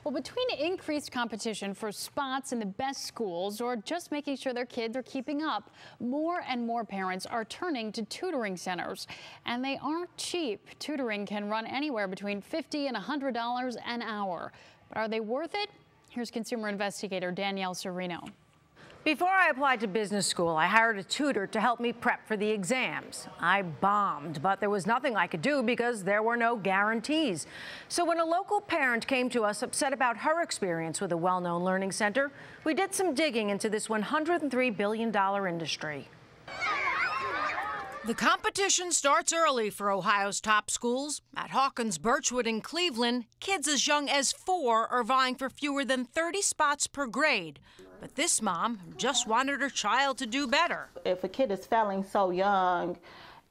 Well, between increased competition for spots in the best schools or just making sure their kids are keeping up, more and more parents are turning to tutoring centers. And they aren't cheap. Tutoring can run anywhere between $50 and $100 an hour. But are they worth it? Here's Consumer Investigator Danielle Serino. Before I applied to business school, I hired a tutor to help me prep for the exams. I bombed, but there was nothing I could do because there were no guarantees. So when a local parent came to us upset about her experience with a well-known learning center, we did some digging into this $103 billion industry. The competition starts early for Ohio's top schools. At Hawkins, Birchwood, and Cleveland, kids as young as 4 are vying for fewer than 30 spots per grade. But this mom just wanted her child to do better. If a kid is failing so young,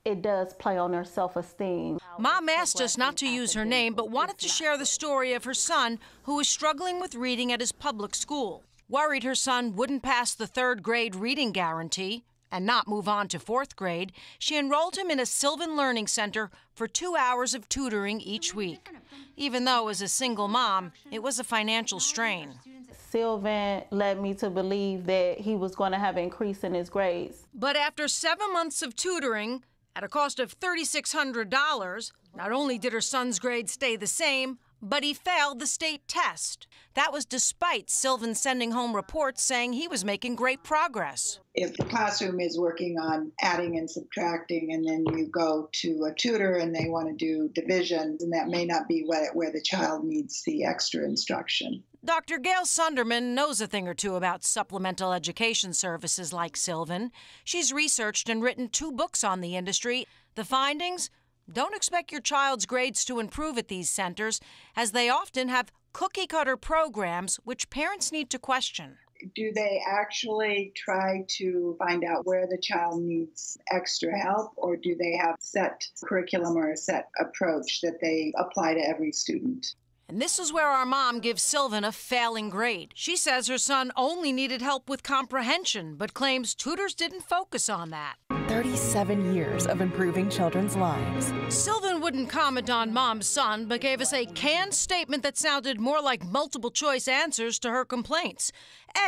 it does play on their self-esteem. Mom asked us not to use her name, but wanted to share the story of her son who was struggling with reading at his public school. Worried her son wouldn't pass the 3rd grade reading guarantee and not move on to 4th grade, she enrolled him in a Sylvan Learning Center for 2 hours of tutoring each week. Even though as a single mom, it was a financial strain. Sylvan led me to believe that he was going to have an increase in his grades. But after 7 months of tutoring, at a cost of $3,600, not only did her son's grades stay the same, but he failed the state test. That was despite Sylvan sending home reports saying he was making great progress. If the classroom is working on adding and subtracting, and then you go to a tutor and they want to do division, then that may not be where the child needs the extra instruction. Dr. Gail Sunderman knows a thing or two about supplemental education services like Sylvan. She's researched and written 2 books on the industry. The findings? Don't expect your child's grades to improve at these centers, as they often have cookie-cutter programs which parents need to question. Do they actually try to find out where the child needs extra help, or do they have set curriculum or a set approach that they apply to every student? And this is where our mom gives Sylvan a failing grade. She says her son only needed help with comprehension, but claims tutors didn't focus on that. 37 years of improving children's lives. Sylvan wouldn't comment on mom's son, but gave us a canned statement that sounded more like multiple choice answers to her complaints.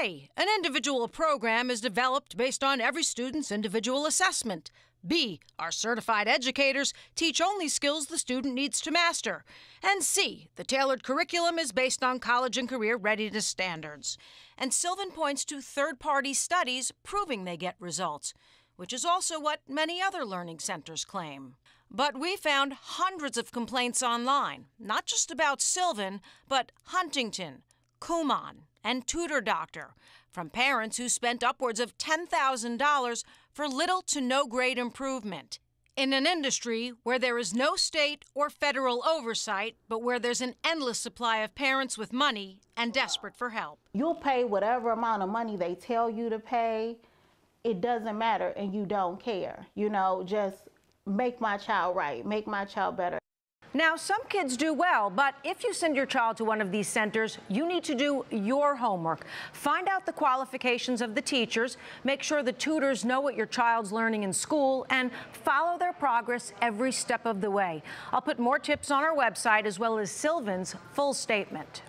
A, an individual program is developed based on every student's individual assessment. B, our certified educators teach only skills the student needs to master. And C, the tailored curriculum is based on college and career readiness standards. And Sylvan points to third-party studies proving they get results, which is also what many other learning centers claim. But we found hundreds of complaints online, not just about Sylvan, but Huntington, Kumon, and Tutor Doctor, from parents who spent upwards of $10,000 for little to no grade improvement. In an industry where there is no state or federal oversight, but where there's an endless supply of parents with money and desperate for help. You'll pay whatever amount of money they tell you to pay. It doesn't matter, and you don't care. You know, just make my child right, make my child better. Now, some kids do well, but if you send your child to one of these centers, you need to do your homework. Find out the qualifications of the teachers, make sure the tutors know what your child's learning in school, and follow their progress every step of the way. I'll put more tips on our website, as well as Sylvan's full statement.